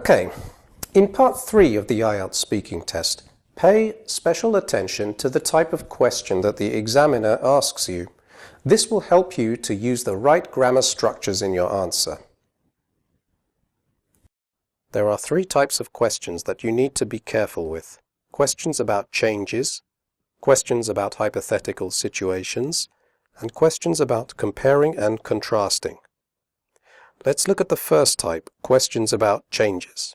Okay, in part 3 of the IELTS speaking test, pay special attention to the type of question that the examiner asks you. This will help you to use the right grammar structures in your answer. There are 3 types of questions that you need to be careful with. Questions about changes, questions about hypothetical situations, and questions about comparing and contrasting. Let's look at the first type, questions about changes.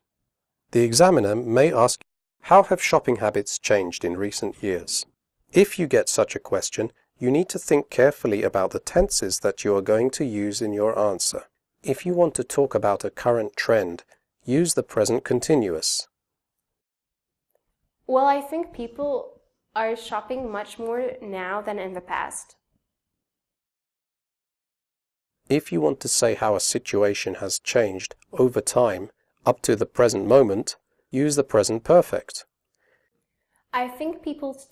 The examiner may ask, how have shopping habits changed in recent years? If you get such a question, you need to think carefully about the tenses that you are going to use in your answer. If you want to talk about a current trend, use the present continuous. Well, I think people are shopping much more now than in the past. If you want to say how a situation has changed over time, up to the present moment, use the present perfect. I think people's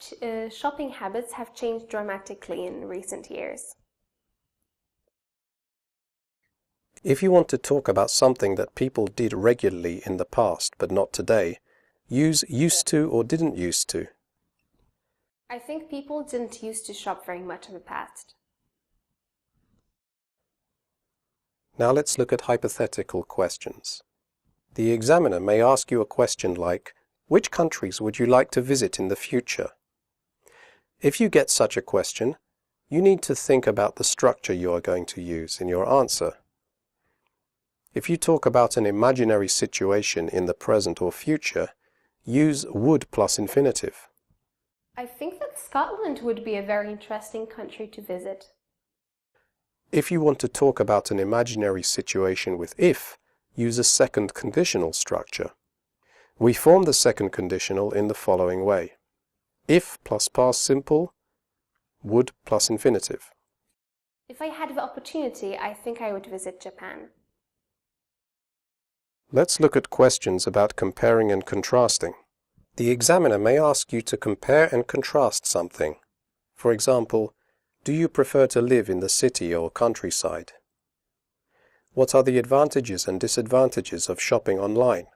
shopping habits have changed dramatically in recent years. If you want to talk about something that people did regularly in the past but not today, use used to or didn't used to. I think people didn't used to shop very much in the past. Now let's look at hypothetical questions. The examiner may ask you a question like, which countries would you like to visit in the future? If you get such a question, you need to think about the structure you are going to use in your answer. If you talk about an imaginary situation in the present or future, use would plus infinitive. I think that Scotland would be a very interesting country to visit. If you want to talk about an imaginary situation with if, use a second conditional structure. We form the second conditional in the following way. If plus past simple, would plus infinitive. If I had the opportunity, I think I would visit Japan. Let's look at questions about comparing and contrasting. The examiner may ask you to compare and contrast something. For example, do you prefer to live in the city or countryside? What are the advantages and disadvantages of shopping online?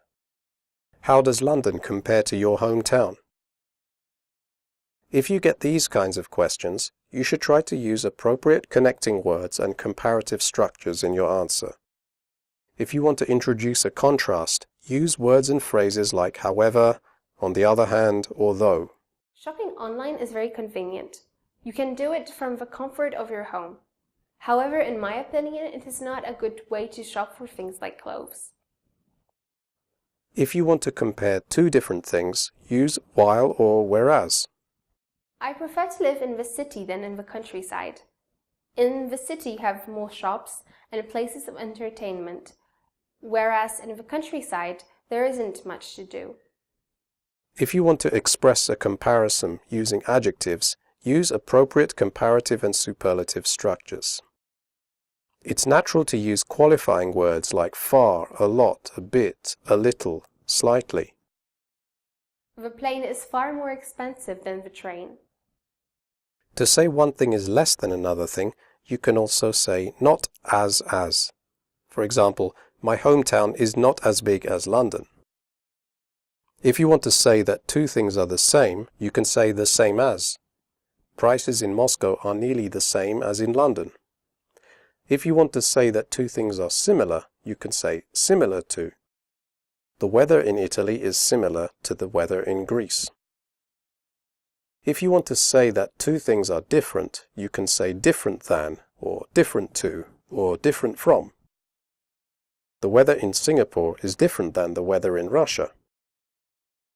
How does London compare to your hometown? If you get these kinds of questions, you should try to use appropriate connecting words and comparative structures in your answer. If you want to introduce a contrast, use words and phrases like however, on the other hand, or though. Shopping online is very convenient. You can do it from the comfort of your home. However, in my opinion, it is not a good way to shop for things like clothes. If you want to compare 2 different things, use while or whereas. I prefer to live in the city than in the countryside. In the city you have more shops and places of entertainment, whereas in the countryside there isn't much to do. If you want to express a comparison using adjectives, use appropriate comparative and superlative structures. It's natural to use qualifying words like far, a lot, a bit, a little, slightly. The plane is far more expensive than the train. To say one thing is less than another thing, you can also say not as. For example, my hometown is not as big as London. If you want to say that 2 things are the same, you can say the same as. Prices in Moscow are nearly the same as in London. If you want to say that 2 things are similar, you can say similar to. The weather in Italy is similar to the weather in Greece. If you want to say that 2 things are different, you can say different than, or different to, or different from. The weather in Singapore is different than the weather in Russia.